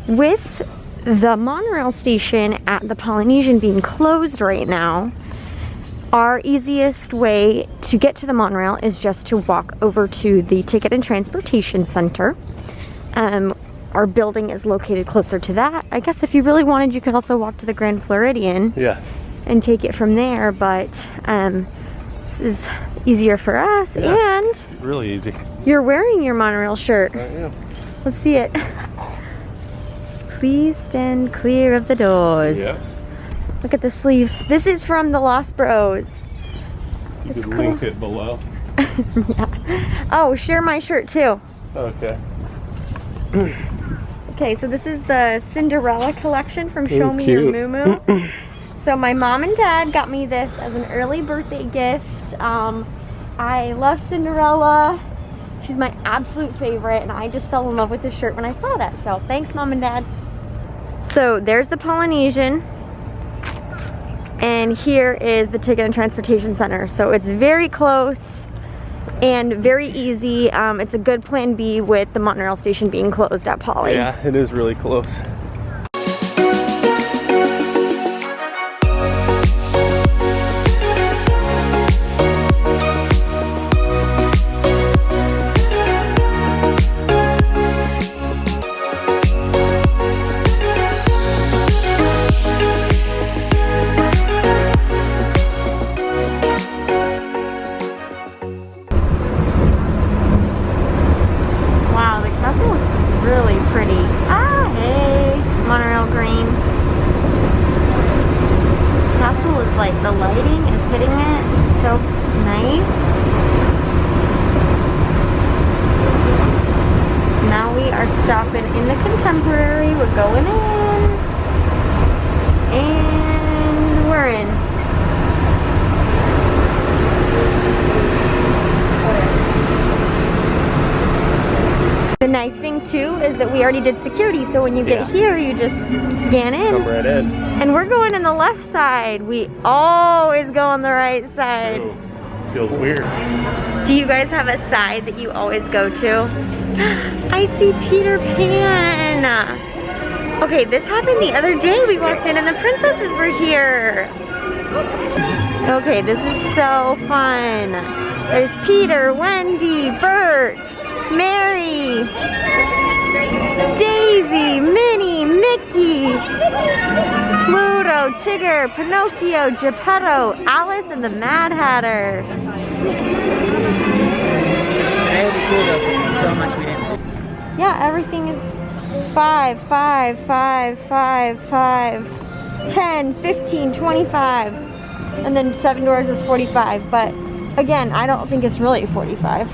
with the monorail station at the Polynesian being closed right now, our easiest way to get to the monorail is just to walk over to the Ticket and Transportation Center. Our building is located closer to that. I guess if you really wanted, you could also walk to the Grand Floridian. Yeah. And take it from there, but this is easier for us. Yeah, and really easy. You're wearing your monorail shirt. I am. Let's see it. Please stand clear of the doors. Yeah. Look at the sleeve. This is from the Lost Bros. You it's could cool. link it below. Yeah. Oh, share my shirt too. Okay. Okay, so this is the Cinderella collection from Show Me Your Mumu. So my mom and dad got me this as an early birthday gift. I love Cinderella. She's my absolute favorite, and I just fell in love with this shirt when I saw that. So thanks, Mom and Dad. So there's the Polynesian, and here is the Ticket and Transportation Center. So it's very close and very easy. It's a good plan B with the monorail station being closed at Poly. Yeah, it is really close. The lighting is hitting it so nice. Now we are stopping in the Contemporary. We're going in. And we're in. The nice thing too is that we already did security, so when you get here, you just scan in. Come right in. And we're going in the left side. We always go on the right side. Ooh, feels weird. Do you guys have a side that you always go to? I see Peter Pan. Okay, this happened the other day. We walked in and the princesses were here. Okay, this is so fun. There's Peter, Wendy, Bert, Mary, Daisy, Minnie, Mickey, Pluto, Tigger, Pinocchio, Geppetto, Alice, and the Mad Hatter. Yeah, everything is 5, 5, 5, 5, 5, 10, 15, 25, and then 7 doors is 45, but again, I don't think it's really 45.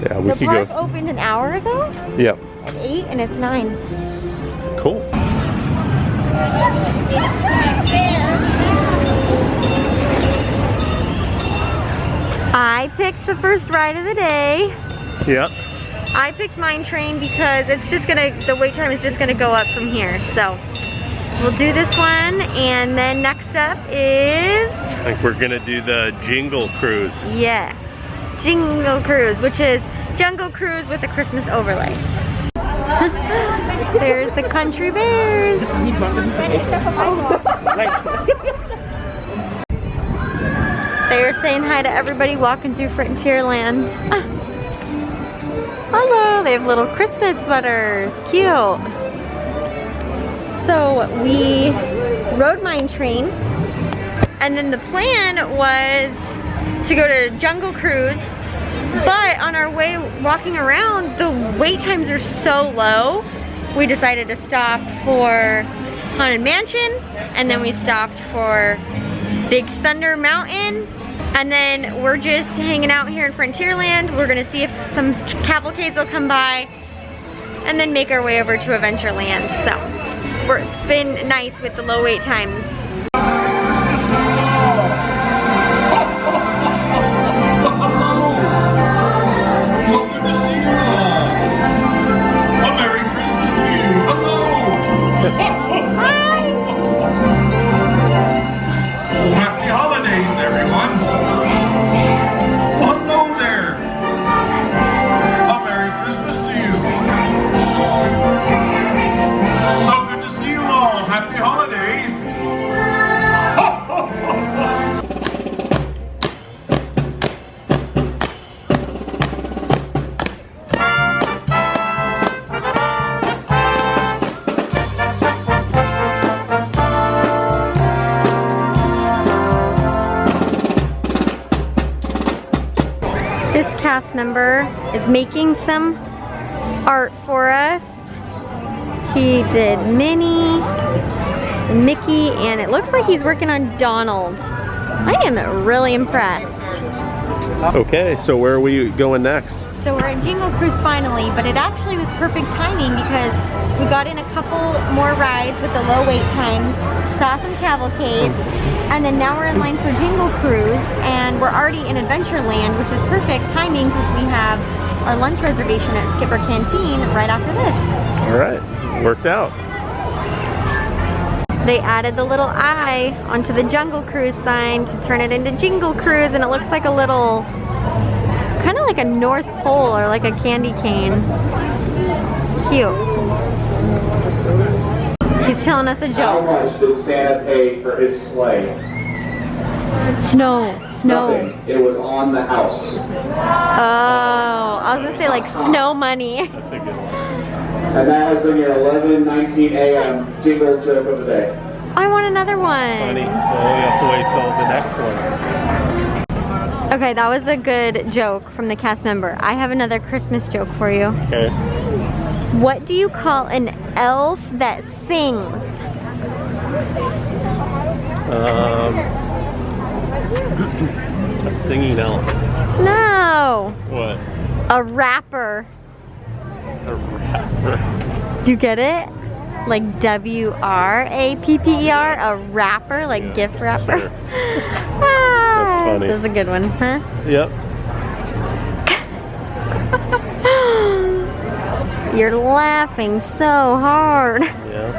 Yeah, we the could park go. opened an hour ago? Yep. At 8 and it's 9. Cool. I picked the first ride of the day. Yep. I picked Mine Train because it's just gonna, the wait time is just gonna go up from here. So we'll do this one, and then next up is... I think we're gonna do the Jingle Cruise. Yes, Jingle Cruise, which is Jungle Cruise with a Christmas overlay. There's the Country Bears. They're saying hi to everybody walking through Frontierland. Hello, they have little Christmas sweaters, cute. So we rode Mine Train, and then the plan was to go to Jungle Cruise, but on our way walking around, the wait times are so low, we decided to stop for Haunted Mansion, and then we stopped for Big Thunder Mountain, and then we're just hanging out here in Frontierland. We're gonna see if some cavalcades will come by, and then make our way over to Adventureland. So it's been nice with the low wait times. Welcome to see you all. A Merry Christmas to you. Hello. Happy holidays, everyone. Hello there. A Merry Christmas to you. So cast member is making some art for us. He did Minnie and Mickey, and it looks like he's working on Donald. I am really impressed. Okay, so where are we going next? So we're at Jingle Cruise finally, but it actually was perfect timing because we got in a couple more rides with the low wait times, saw some cavalcades, and then now we're in line for Jingle Cruise, and we're already in Adventureland, which is perfect timing because we have our lunch reservation at Skipper Canteen right after this. All right, worked out. They added the little eye onto the Jungle Cruise sign to turn it into Jingle Cruise, and it looks like a little, kind of like a North Pole or like a candy cane. It's cute. He's telling us a How joke. much did Santa pay for his sleigh? Snow. Nothing. It was on the house. Oh, I was gonna say like snow money. That's a good one. And that has been your 11:19 a.m. jingle joke of the day. I want another one. Funny. Well, we have to wait till the next one. Okay, that was a good joke from the cast member. I have another Christmas joke for you. Okay. What do you call an elf that sings? A singing elf. No, What? a rapper. A rapper. Do you get it? Like W-R-A-P-P-E-R, a rapper, like Yeah, gift rapper. sure. Ah, funny. That's a good one, huh? Yep. You're laughing so hard. Yeah.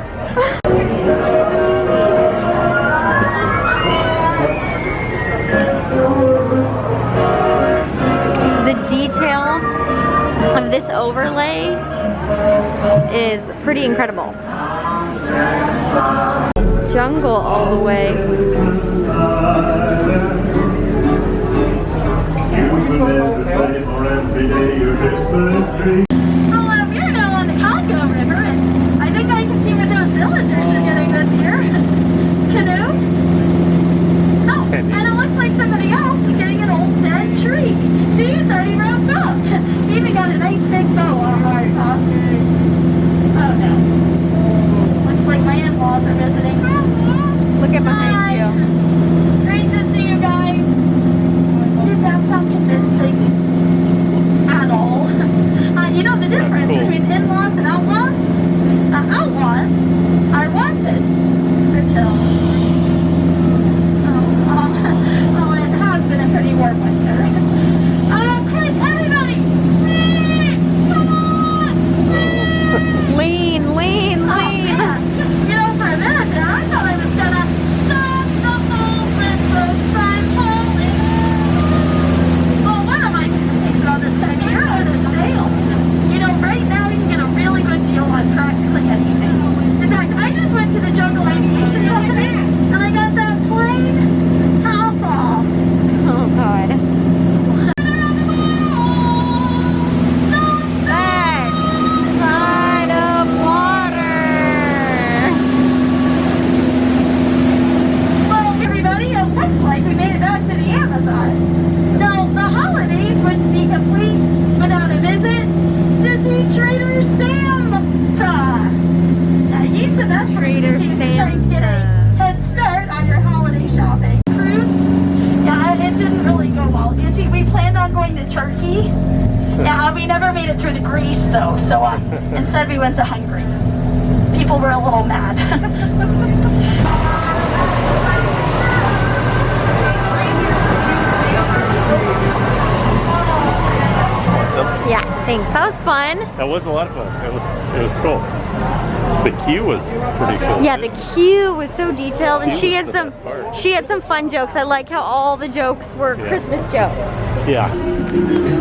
The detail of this overlay is pretty incredible. Jungle all the way. Well, we're now on the Congo River, and I think I can see what those villagers are getting this year. Canoe? Oh, and it looks like somebody else is getting an old dead tree. See, it's already wrapped up. Even got a nice big bow on our top. Oh no. Looks like my in-laws are visiting. Look at behind Hi. you. Great to see you guys. Did that sound convincing? At all. You know the difference cool. between in-laws and outlaws? Outlaws are wanted until... well, it has been a pretty warm winter. Quick, everybody! Come on! Lean, lean, Oh, lean. man. You know, for a minute there, I thought I was gonna stop the moment the sun falling. Oh, what am I thinking on this time of year? On a sale. You know, right now you can get a really good deal on practically anything. In fact, I just went to the Jungle Aviation Company and I got that plane half off. Oh God. Back side of water. Well, everybody, it looks like we made it back to the Amazon. Now, the holidays wouldn't be complete without a visit to see Trader Santa. Now, he's the best Trader person to try and get a head start on your holiday shopping. Cruise? Yeah, it didn't really go well. You see, we planned on going to Turkey. Yeah, we never made it through the Greece, though, so instead we went to Hungary. People were a little mad. Awesome. Yeah, thanks. That was fun. That was a lot of fun. It was cool. The queue was pretty cool. Yeah, too. the queue was so detailed, and Queue she was had the some best part. fun jokes. I like how all the jokes were Yeah. Christmas jokes. Yeah.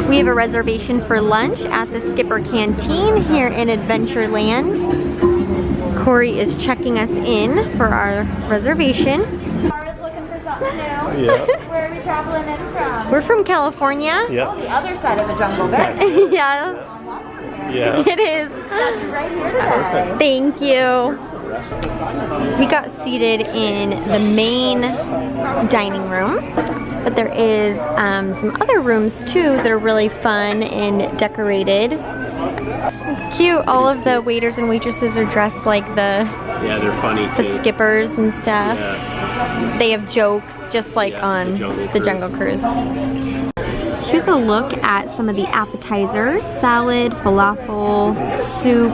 We have a reservation for lunch at the Skipper Canteen here in Adventureland. Corey is checking us in for our reservation. Mara's looking for something new. Yeah. Where are we traveling in from? We're from California. Yeah. The other side of the jungle, right? Yeah, Yeah. it is. Right here today. Thank you. We got seated in the main dining room. but there is some other rooms too that are really fun and decorated. It's cute. All of the waiters and waitresses are dressed like the they're funny too. The skippers and stuff. Yeah. They have jokes just like on the Jungle Cruise. Here's a look at some of the appetizers: salad, falafel, soup.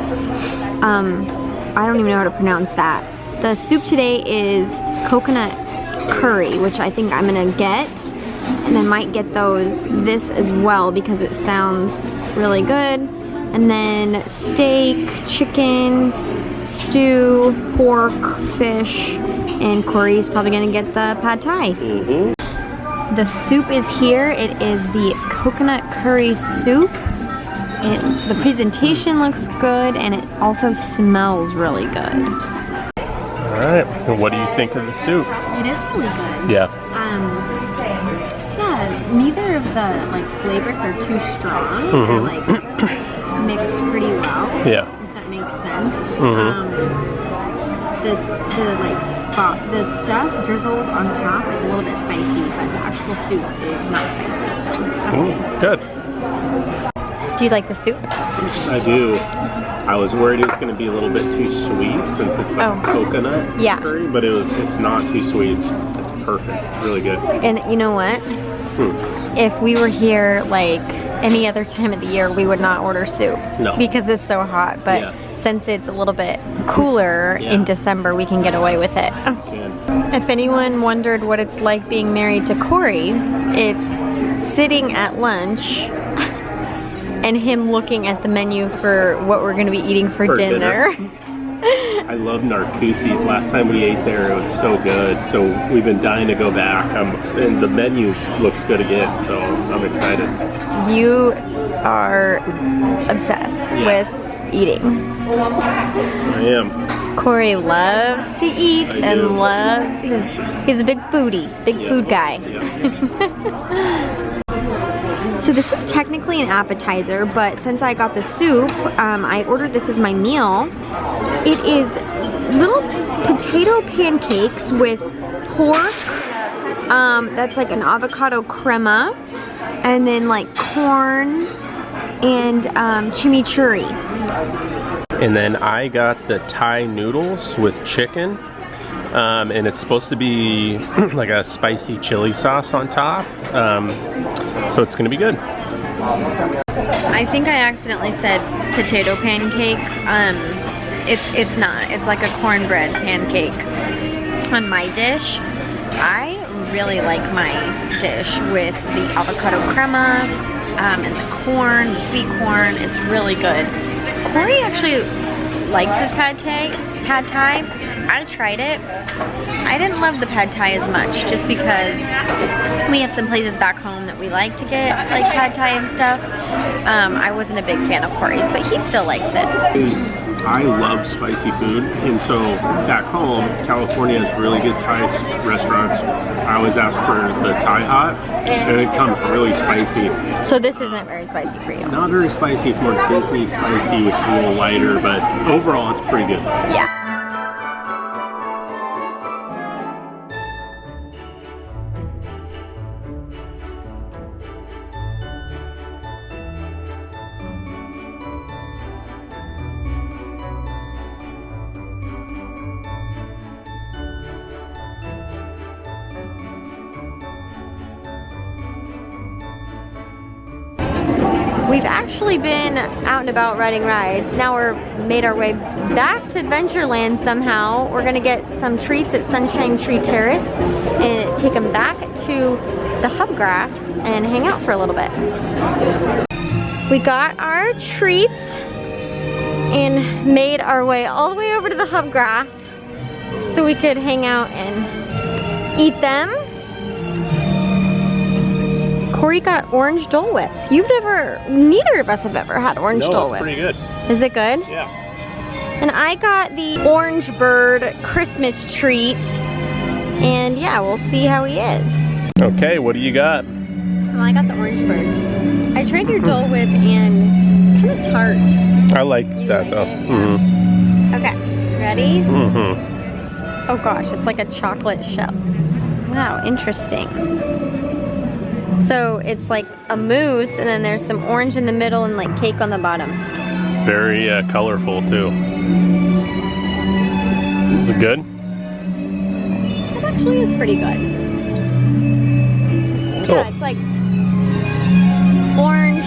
I don't even know how to pronounce that. The soup today is coconut curry, which I think I'm gonna get, and I might get this as well because it sounds really good. And then steak, chicken, stew, pork, fish, and Corey's probably gonna get the pad thai. The soup is here. It is the coconut curry soup. The presentation looks good, and it also smells really good. All right, and what do you think of the soup? It is really good. Yeah. Yeah, neither of the like flavors are too strong. They're like mixed pretty well. Yeah. If that makes sense. The stuff drizzled on top is a little bit spicy, but the actual soup is not spicy, so that's good. Do you like the soup? I do. I was worried it was going to be a little bit too sweet since it's like coconut curry, but it's not too sweet. It's perfect. It's really good. And you know what? If we were here like any other time of the year, we would not order soup. No. Because it's so hot. But since it's a little bit cooler in December, we can get away with it. If anyone wondered what it's like being married to Corey, it's sitting at lunch and him looking at the menu for what we're going to be eating for dinner. I love Narcoossee's. Last time we ate there, it was so good. So we've been dying to go back. And the menu looks good again, so I'm excited. You are obsessed with eating. I am. Corey loves to eat and loves he's a big foodie, food guy. So this is technically an appetizer, but since I got the soup, I ordered this as my meal. It is little potato pancakes with pork, that's like an avocado crema, and then like corn and chimichurri. And then I got the Thai noodles with chicken. And it's supposed to be like a spicy chili sauce on top, so it's gonna be good. I think I accidentally said potato pancake. It's not. It's like a cornbread pancake on my dish. I really like my dish with the avocado crema and the corn, the sweet corn. It's really good. Corey actually likes his pad thai. I tried it. I didn't love the pad thai as much just because we have some places back home that we like to get like pad thai and stuff. I wasn't a big fan of Corey's, but he still likes it. I love spicy food, and so back home, California has really good Thai restaurants. I always ask for the Thai hot, and it comes really spicy. So this isn't very spicy for you? Not very spicy. It's more Disney spicy, which is a little lighter, but overall it's pretty good. Yeah. We've actually been out and about riding rides. Now we're made our way back to Adventureland somehow. We're gonna get some treats at Sunshine Tree Terrace and take them back to the Hubgrass and hang out for a little bit. We got our treats and made our way all the way over to the Hubgrass so we could hang out and eat them. Corey got orange Dole Whip. Neither of us have ever had orange Dole Whip. No, it's pretty good. Is it good? Yeah. And I got the Orange Bird Christmas treat. And yeah, we'll see how he is. Okay, what do you got? Well, I got the Orange Bird. I tried your Dole Whip and it's kind of tart. I like that though. Mm-hmm. Okay, ready? Mm-hmm. Oh gosh, it's like a chocolate shell. Wow, interesting. So it's like a mousse, and then there's some orange in the middle and like cake on the bottom. Very colorful too. Is it good? It actually is pretty good. Cool. Yeah, it's like orange,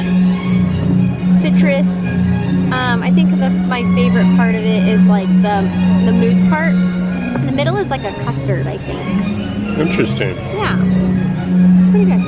citrus. I think my favorite part of it is like the mousse part. In the middle is like a custard, I think. Interesting. Yeah, it's pretty good.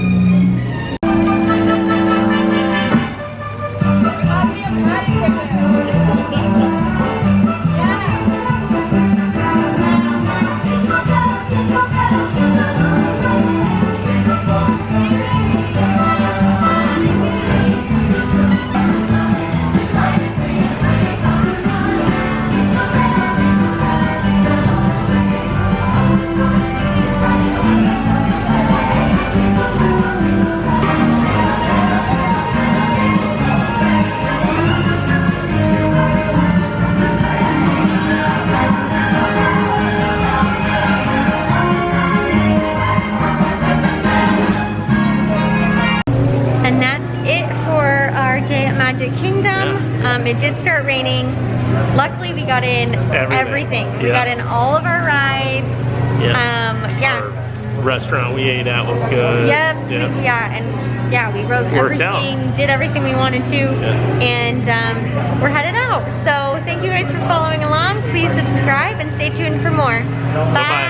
It did start raining. Luckily, we got in everything. We got in all of our rides. Our restaurant we ate at was good. We rode everything, did everything we wanted to, and we're headed out. So thank you guys for following along. Please subscribe and stay tuned for more. Bye.